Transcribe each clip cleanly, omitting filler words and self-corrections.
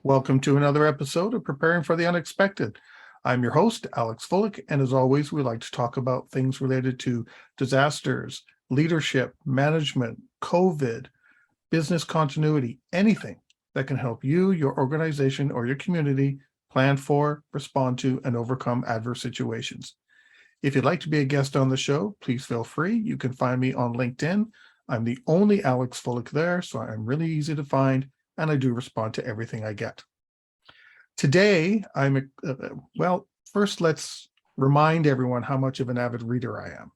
Welcome to another episode of Preparing for the Unexpected. I'm your host, Alex Fullick, and as always, we like to talk about things related to disasters, leadership, management, COVID, business continuity, anything that can help you, your organization, or your community plan for, respond to, and overcome adverse situations. If you'd like to be a guest on the show, please feel free. You can find me on LinkedIn. I'm the only Alex Fullick there, so I'm really easy to find, and I do respond to everything I get. Today, first let's remind everyone how much of an avid reader I am.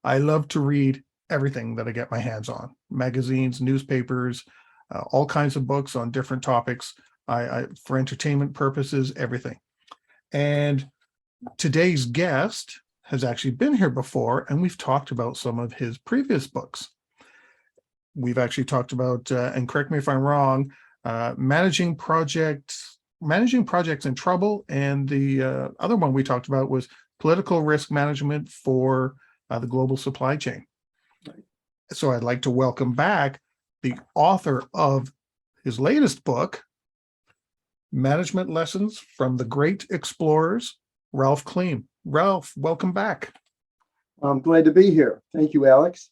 I love to read everything that I get my hands on, magazines, newspapers, all kinds of books on different topics, for entertainment purposes, everything. And today's guest has actually been here before, and we've talked about some of his previous books. We've actually talked about, and correct me if I'm wrong, managing projects in trouble, and the other one we talked about was political risk management for the global supply chain. Right. So I'd like to welcome back the author of his latest book, Management Lessons from the Great Explorers, Ralph Kliem. Ralph, welcome back. I'm glad to be here. Thank you, Alex.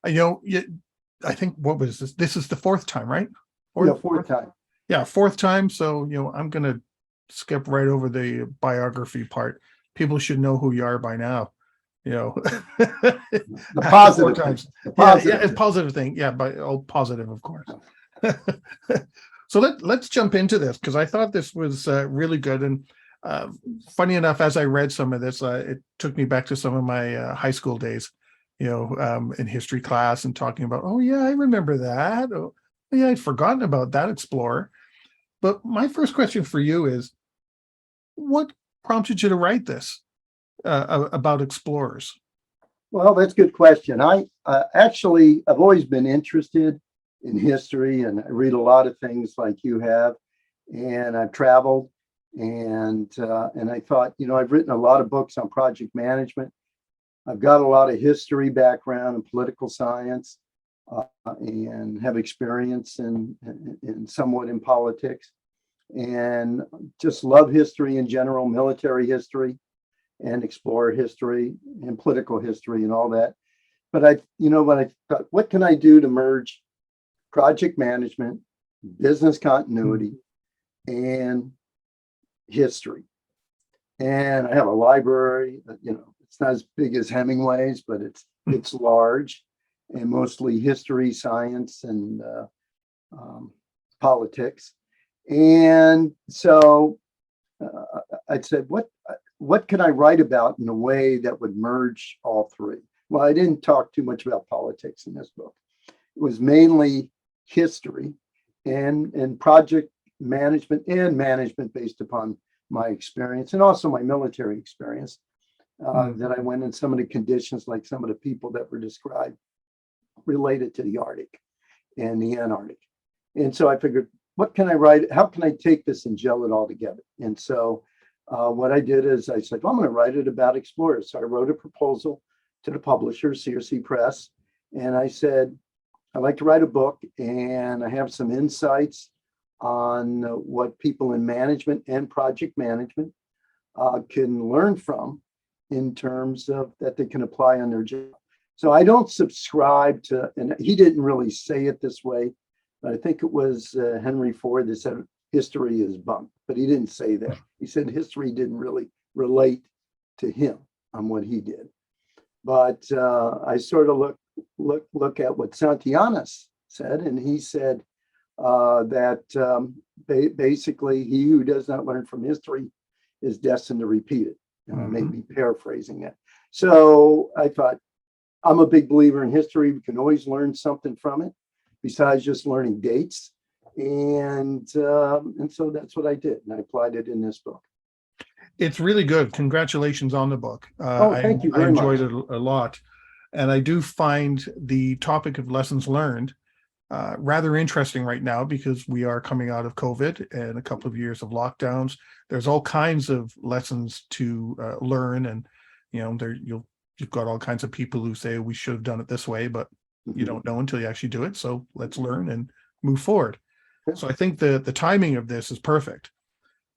I think, what was this? This is the fourth time, right? Fourth time. Yeah, fourth time. So, I'm going to skip right over the biography part. People should know who you are by now. The positive times. The positive it's positive thing. Yeah, positive, of course. So let's jump into this, because I thought this was really good. And funny enough, as I read some of this, it took me back to some of my high school days, in history class, and talking about, oh yeah, I remember that. Oh yeah, I'd forgotten about that explorer. But my first question for you is, what prompted you to write this about explorers? Well, that's a good question. I've always been interested in history, and I read a lot of things like you have, and I've traveled, and I thought, I've written a lot of books on project management. I've got a lot of history background and political science, and have experience in somewhat in politics, and just love history in general, military history and explorer history and political history and all that. But I thought, what can I do to merge project management, business continuity, and history? And I have a library, it's not as big as Hemingway's, but it's large, and mostly history, science, and politics. And so I said, what can I write about in a way that would merge all three? Well, I didn't talk too much about politics in this book. It was mainly history and project management, and management based upon my experience, and also my military experience, that I went in some of the conditions, like some of the people that were described related to the Arctic and the Antarctic. And so I figured, what can I write? How can I take this and gel it all together? And so what I did is I said, well, I'm going to write it about explorers. So I wrote a proposal to the publisher, CRC Press, and I said, I'd like to write a book, and I have some insights on what people in management and project management can learn from, in terms of that they can apply on their job. So I don't subscribe to, and he didn't really say it this way, but I think it was Henry Ford that said history is bunk, but he didn't say that. He said history didn't really relate to him on what he did. But I sort of look at what Santianas said, and he said that basically he who does not learn from history is destined to repeat it. And I may be paraphrasing that. So I thought, I'm a big believer in history. We can always learn something from it, besides just learning dates. And so that's what I did, and I applied it in this book. It's really good. Congratulations on the book. Thank you very much. I enjoyed it a lot. And I do find the topic of lessons learned rather interesting right now, because we are coming out of COVID and a couple of years of lockdowns. There's all kinds of lessons to learn, and you've got all kinds of people who say we should have done it this way, but you don't know until you actually do it. So let's learn and move forward. So I think the timing of this is perfect.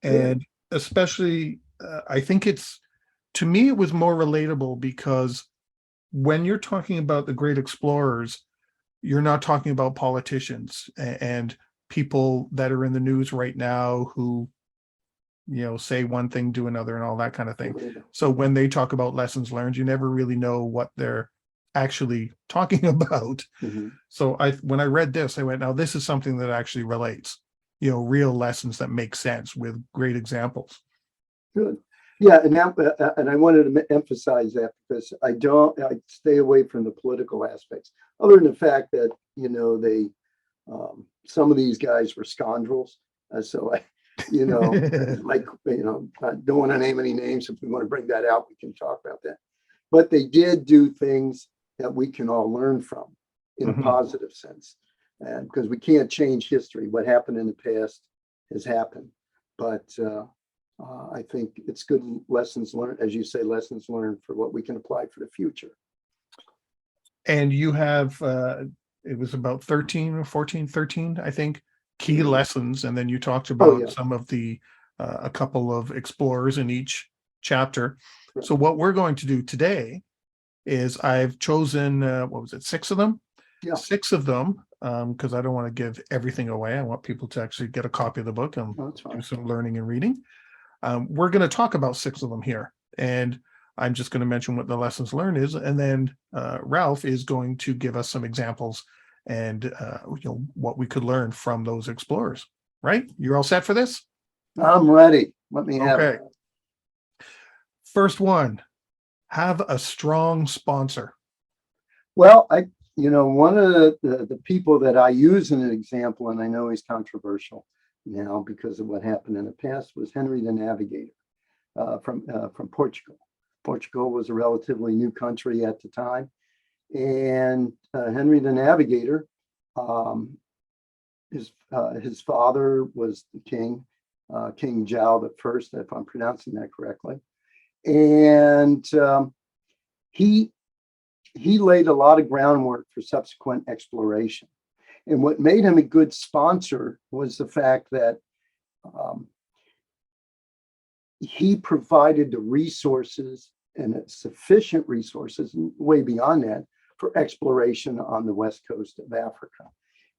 And especially, I think to me, it was more relatable because when you're talking about the great explorers, you're not talking about politicians and people that are in the news right now who, say one thing, do another, and all that kind of thing. So when they talk about lessons learned, you never really know what they're actually talking about. Mhm. So when I read this, I went, now this is something that actually relates, real lessons that make sense with great examples. Good. Yeah, and I wanted to emphasize that because I stay away from the political aspects, other than the fact that they some of these guys were scoundrels. So like I don't want to name any names. If we want to bring that out, we can talk about that. But they did do things that we can all learn from in a positive sense, and because we can't change history. What happened in the past has happened, but I think it's good lessons learned, as you say, lessons learned for what we can apply for the future. And you have, it was about 13 or 14, 13, I think, key lessons. And then you talked about some of a couple of explorers in each chapter. Right. So what we're going to do today is I've chosen, 6 of them? Yeah. 6 of them, because I don't want to give everything away. I want people to actually get a copy of the book and do some learning and reading. We're going to talk about 6 of them here, and I'm just going to mention what the lessons learned is, and then Ralph is going to give us some examples and what we could learn from those explorers. Right? You're all set for this? I'm ready. Let me have it. First one, have a strong sponsor. Well, one of the people that I use in an example, and I know he's controversial now because of what happened in the past, was Henry the Navigator from Portugal. Portugal was a relatively new country at the time, and Henry the Navigator, his father was the king, King Jao the First, if I'm pronouncing that correctly, and he laid a lot of groundwork for subsequent exploration. And what made him a good sponsor was the fact that he provided the resources and sufficient resources, and way beyond that, for exploration on the west coast of Africa.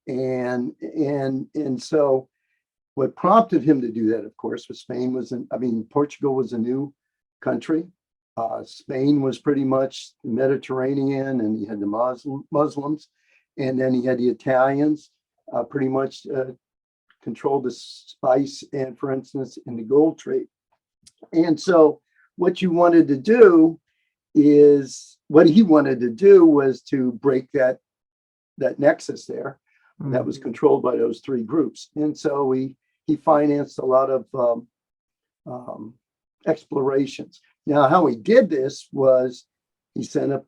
And so what prompted him to do that, of course, was Portugal was a new country. Spain was pretty much Mediterranean, and he had the Muslims, and then he had the Italians pretty much controlled the spice and, for instance, in the gold trade. And so what he wanted to do was to break that nexus there that was controlled by those 3 groups. And so he financed a lot of explorations. Now, how he did this was he set up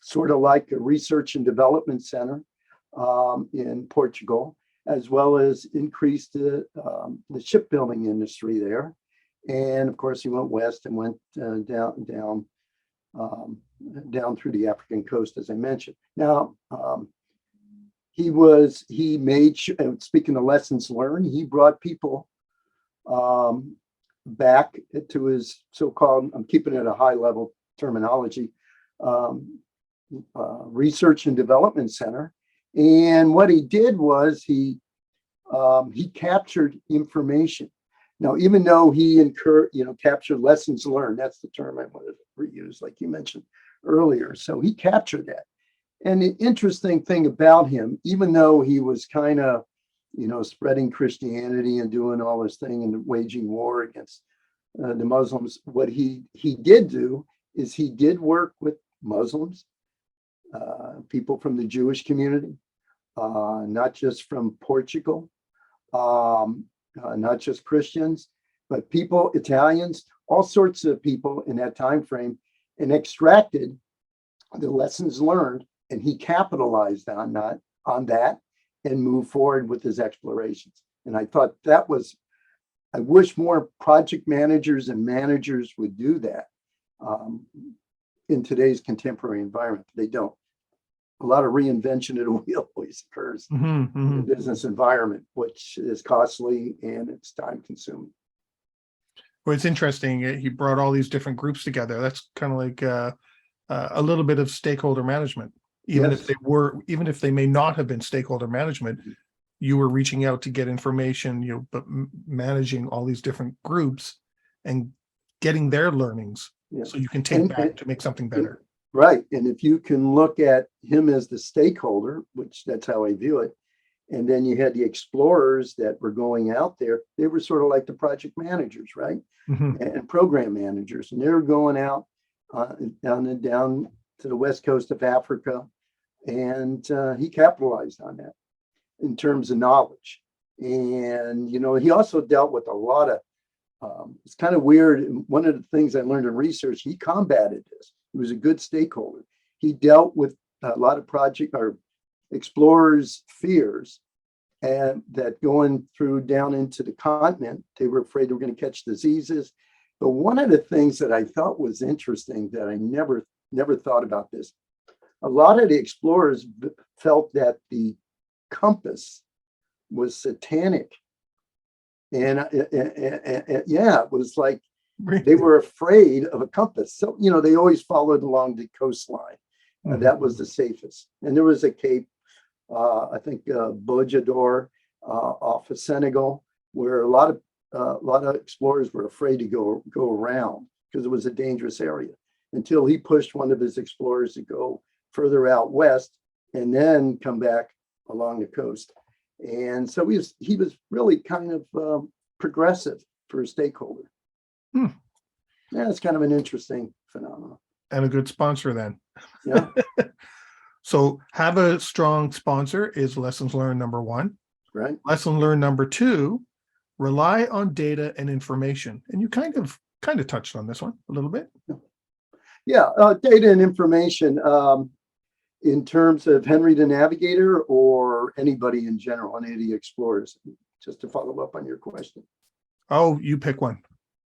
sort of like a research and development center in Portugal, as well as increased the shipbuilding industry there. And of course, he went west and went down through the African coast, as I mentioned. Now, he made, speaking of lessons learned, he brought people back to his so-called, I'm keeping it a high level terminology, research and development center. And what he did was he captured information. Now, even though he captured lessons learned, that's the term I wanted to reuse, like you mentioned earlier. So he captured that. And the interesting thing about him, even though he was kind of, spreading Christianity and doing all this thing and waging war against the Muslims, what he did do is he did work with Muslims, people from the Jewish community, not just from Portugal, not just Christians, but people, Italians, all sorts of people in that time frame, and extracted the lessons learned, and he capitalized on that and moved forward with his explorations. And I thought I wish more project managers and managers would do that in today's contemporary environment. They don't. a lot of reinvention of the wheel always occurs in the business environment, which is costly and it's time consuming. Well, it's interesting. He brought all these different groups together. That's kind of like a little bit of stakeholder management. Even Yes. even if they may not have been stakeholder management, you were reaching out to get information, but managing all these different groups and getting their learnings, Yeah. so you can take back to make something better. Right. And if you can look at him as the stakeholder, which that's how I view it, and then you had the explorers that were going out there, they were sort of like the project managers, right? And program managers, and they were going out down to the west coast of Africa, and he capitalized on that in terms of knowledge. And he also dealt with a lot of it's kind of weird. One of the things I learned in research, he combated this. He was a good stakeholder. He dealt with a lot of project or explorers' fears, and that going through down into the continent, they were afraid they were going to catch diseases. But one of the things that I thought was interesting that I never thought about this, a lot of the explorers felt that the compass was satanic. And yeah, it was like they were afraid of a compass. So, they always followed along the coastline. That was the safest. And there was a cape, I think Bojador off of Senegal, where a lot of explorers were afraid to go around because it was a dangerous area, until he pushed one of his explorers to go further out west and then come back along the coast. And so he was really kind of progressive for a stakeholder. Yeah, it's kind of an interesting phenomenon. And a good sponsor then. Yeah. So have a strong sponsor is lessons learned number one. Right. Lesson learned number two, rely on data and information. And you kind of touched on this one a little bit. Yeah, data and information. In terms of Henry the Navigator or anybody in general, any of the explorers, just to follow up on your question. Oh, you pick one.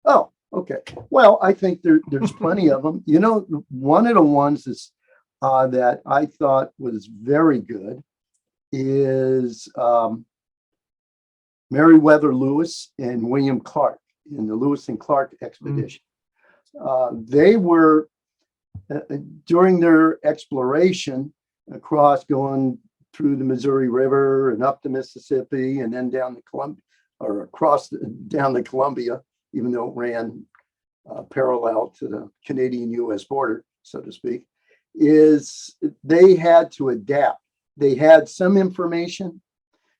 Oh, okay. Well, I think there's plenty of them. One of the ones is, that I thought was very good is Meriwether Lewis and William Clarke in the Lewis and Clarke expedition. They were during their exploration across, going through the Missouri River and up the Mississippi and then down the Columbia, or down the Columbia, even though it ran parallel to the Canadian-US border, so to speak, is they had to adapt. They had some information,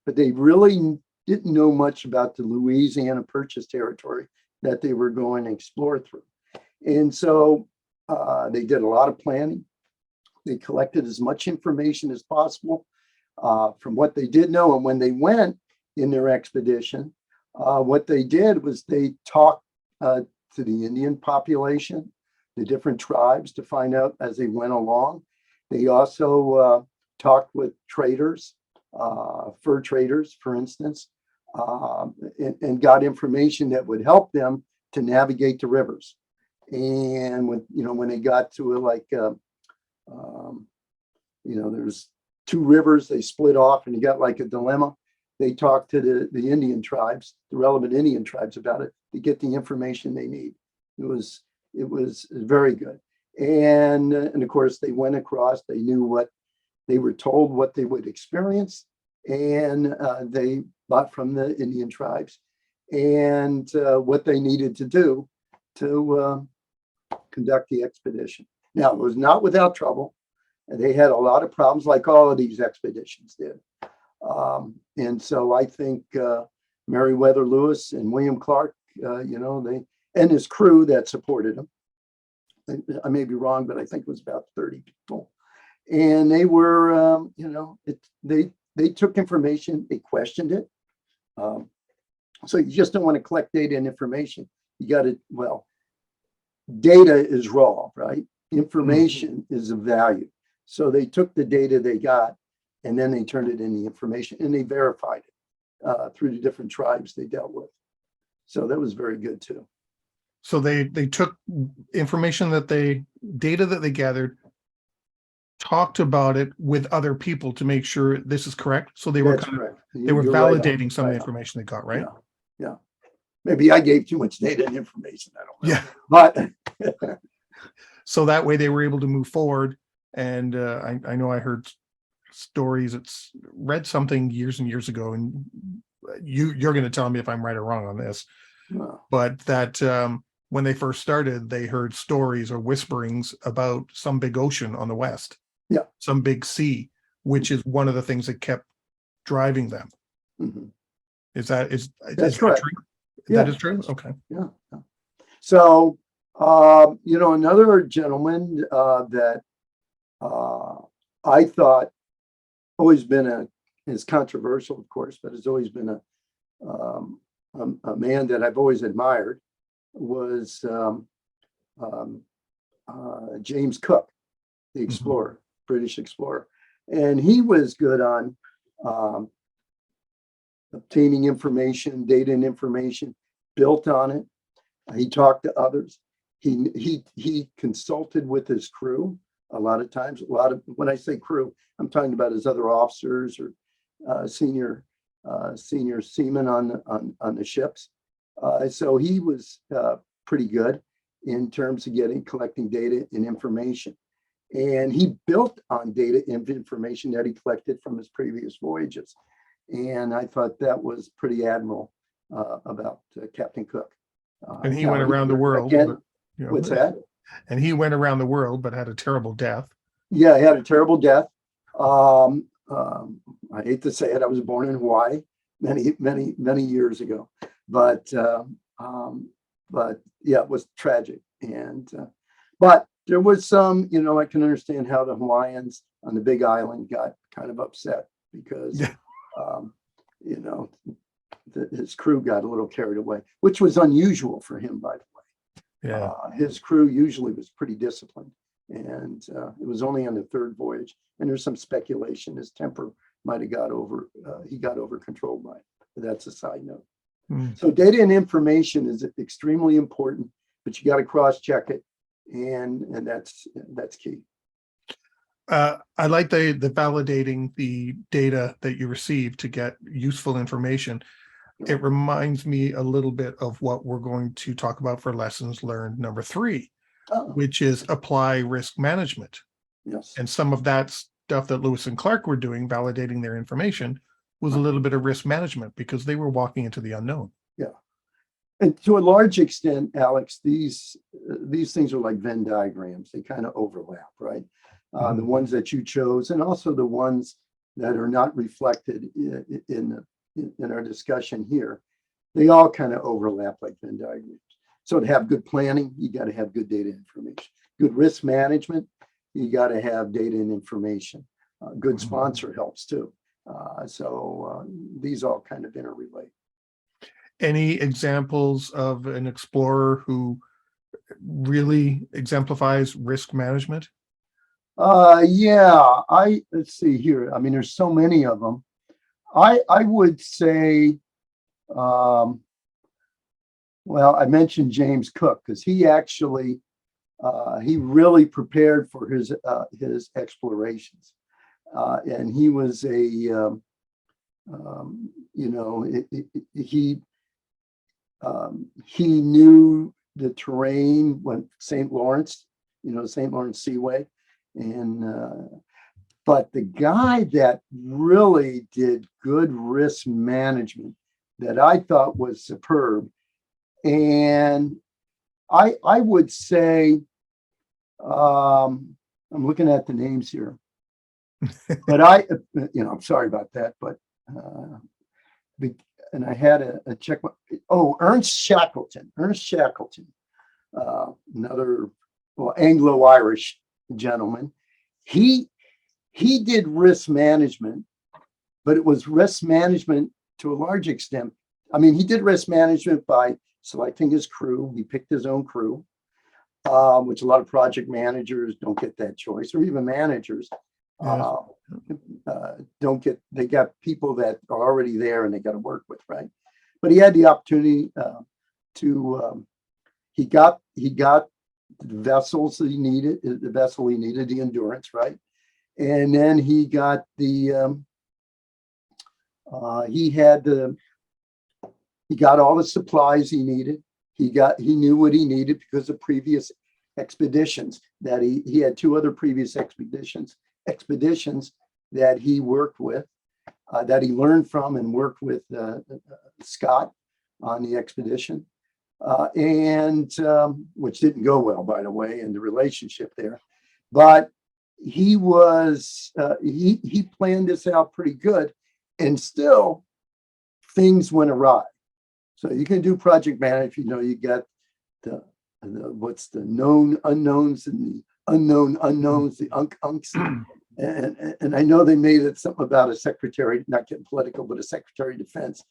but they really didn't know much about the Louisiana Purchase territory that they were going to explore through. And so they did a lot of planning. They collected as much information as possible from what they did know. And when they went in their expedition, what they did was they talked to the Indian population, the different tribes, to find out as they went along. They also talked with traders, fur traders, for instance, and got information that would help them to navigate the rivers. And when they got to there's two rivers, they split off and you got like a dilemma. They talked to the Indian tribes, the relevant Indian tribes, about it to get the information they need. It was very good. And of course they went across, they knew what they were told, what they would experience, and they bought from the Indian tribes and what they needed to do to conduct the expedition. Now, it was not without trouble, and they had a lot of problems, like all of these expeditions did. And so I think Meriwether Lewis and William Clarke, and his crew that supported him. I may be wrong, but I think it was about 30 people. And they were, they took information, they questioned it. So you just don't want to collect data and information. You got to, data is raw, right? Information is of value. So they took the data they got and then they turned it into information and they verified it through the different tribes they dealt with. So that was very good too. So they took information data that they gathered, talked about it with other people to make sure this is correct. So they were That's kind of, correct. they were You're right on, validating some of the right on. information they got, right? Yeah, yeah. Maybe I gave too much data and information. I don't know. Yeah. But So that way they were able to move forward. And I know I heard stories. It's read something years and years ago, and you're going to tell me if I'm right or wrong on this. But that when they first started, they heard stories or whisperings about some big ocean on the west, yeah. some big sea, which is one of the things that kept driving them. Mhm. Is that That's correct. true? Yeah. That is true. Okay. Yeah. Yeah. So, another gentleman that I thought always been is controversial, of course, but has always been a man that I've always admired was James Cook, the explorer, British explorer. And he was good on obtaining information, data and information, built on it. He talked to others. He consulted with his crew a lot of times. When I say crew, I'm talking about his other officers or senior seamen on the ships. So he was pretty good in terms of collecting data and information. And he built on data and information that he collected from his previous voyages. And I thought that was pretty admirable about Captain Cook. And he went around the world. Again, but, you know, what's that? And he went around the world, but had a terrible death. Yeah, he had a terrible death. I hate to say it, I was born in Hawaii many years ago, but yeah, it was tragic. And but there was some, I can understand how the Hawaiians on the Big Island got kind of upset because, Yeah. His crew got a little carried away, which was unusual for him, by the way. Yeah. His crew usually was pretty disciplined, and it was only on the third voyage. And there's some speculation his temper might have he got over controlled by it. But that's a side note. So data and information is extremely important, but you got to cross-check it, and that's key. I like the validating the data that you receive to get useful information. It reminds me a little bit of what we're going to talk about for lessons learned number 3, which is apply risk management. Yes. And some of that stuff that Lewis and Clarke were doing, validating their information, was a little bit of risk management because they were walking into the unknown. Yeah. And to a large extent, Alex, these things are like Venn diagrams. They kind of overlap, right? The ones that you chose, and also the ones that are not reflected in our discussion here, they all kind of overlap like Venn diagrams. So to have good planning, you got to have good data information. Good risk management, you got to have data and information. Good sponsor helps too. So these all kind of interrelate. Any examples of an explorer who really exemplifies risk management? Yeah, let's see here. I mean, there's so many of them. I would say, well, I mentioned James Cook because he actually, he really prepared for his explorations. And he was he knew the terrain when St. Lawrence, St. Lawrence Seaway. And but the guy that really did good risk management that I thought was superb, and I would say, I'm looking at the names here, but I'm sorry about that, but and I had a check. Ernst Shackleton, another Anglo-Irish gentleman. He did risk management, but it was risk management to a large extent. I mean, he did risk management by selecting his crew. He picked his own crew, which a lot of project managers don't get that choice, or even managers don't get. They got people that are already there and they got to work with, right? But he had the opportunity to. He got the vessels that he needed, the vessel he needed, the Endurance, right? And then he got he got all the supplies he needed. He knew what he needed because of previous expeditions that he had two other previous expeditions that he worked with, that he learned from and worked with Scott on the expedition, and which didn't go well, by the way, in the relationship there. But he planned this out pretty good, and still things went awry. So you can do project management. You got the what's the known unknowns and the unknown unknowns, the unks. And I know they made it something about a secretary, not getting political, but a secretary of defense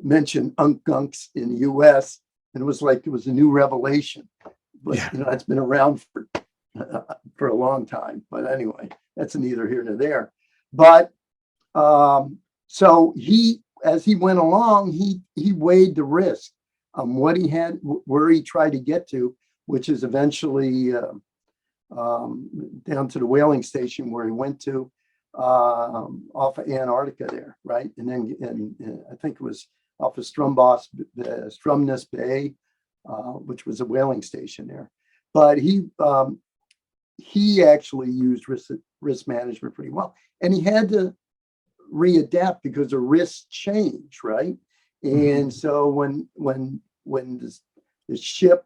mentioned unks in the US. And it was like it was a new revelation. But, it's been around for a long time. But anyway, that's neither here nor there. But so as he went along, he weighed the risk on what he had, where he tried to get to, which is eventually down to the whaling station where he went to off of Antarctica there, right? And then I think it was off of Stromness Bay, which was a whaling station there. But he actually used risk management pretty well, and he had to readapt because the risks change, right? And so when the ship,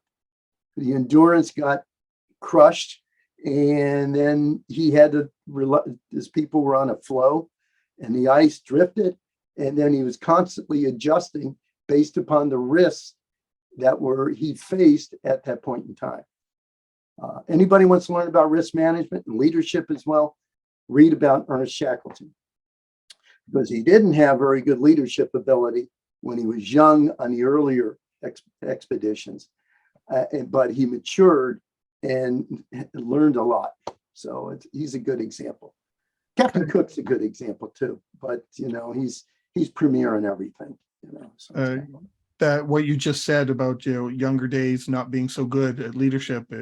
the Endurance, got crushed, and then he had to his people were on a floe, and the ice drifted, and then he was constantly adjusting based upon the risks that he faced at that point in time. Anybody wants to learn about risk management and leadership as well, read about Ernest Shackleton, because he didn't have very good leadership ability when he was young on the earlier expeditions, but he matured and learned a lot. So he's a good example. Captain Cook's a good example too, but he's premier in everything. That what you just said about younger days not being so good at leadership,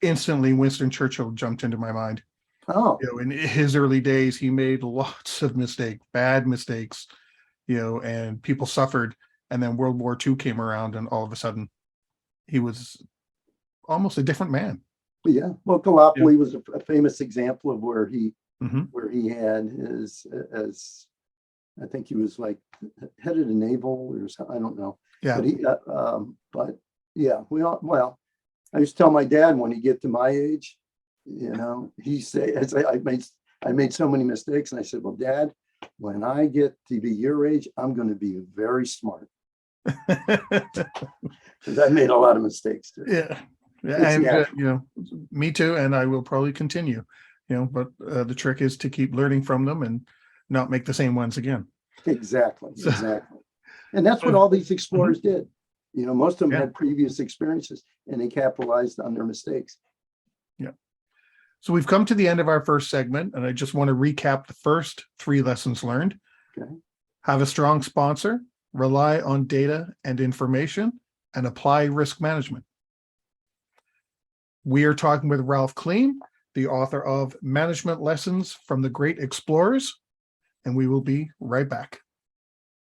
instantly Winston Churchill jumped into my mind. Oh, In his early days, he made lots of bad mistakes, and people suffered. And then World War II came around, and all of a sudden, he was almost a different man. Yeah. Well, Gallipoli was a famous example of where he had his, I think he was like head of the naval or something. I don't know. Yeah. But yeah, I used to tell my dad when he get to my age, he said, I made so many mistakes. And I said, well, Dad, when I get to be your age, I'm going to be very smart. Because I made a lot of mistakes too. Yeah. And, me too. And I will probably continue, but the trick is to keep learning from them and not make the same ones again. Exactly. And that's what all these explorers did. Most of them had previous experiences and they capitalized on their mistakes. Yeah. So we've come to the end of our first segment, and I just want to recap the first 3 lessons learned. Okay. Have a strong sponsor, rely on data and information, and apply risk management. We are talking with Ralph Kliem, the author of Management Lessons from the Great Explorers, and we will be right back.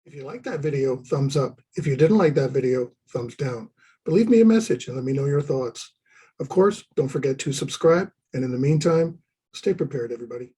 If you like that video, thumbs up. If you didn't like that video, thumbs down. But leave me a message and let me know your thoughts. Of course, don't forget to subscribe. And in the meantime, stay prepared, everybody.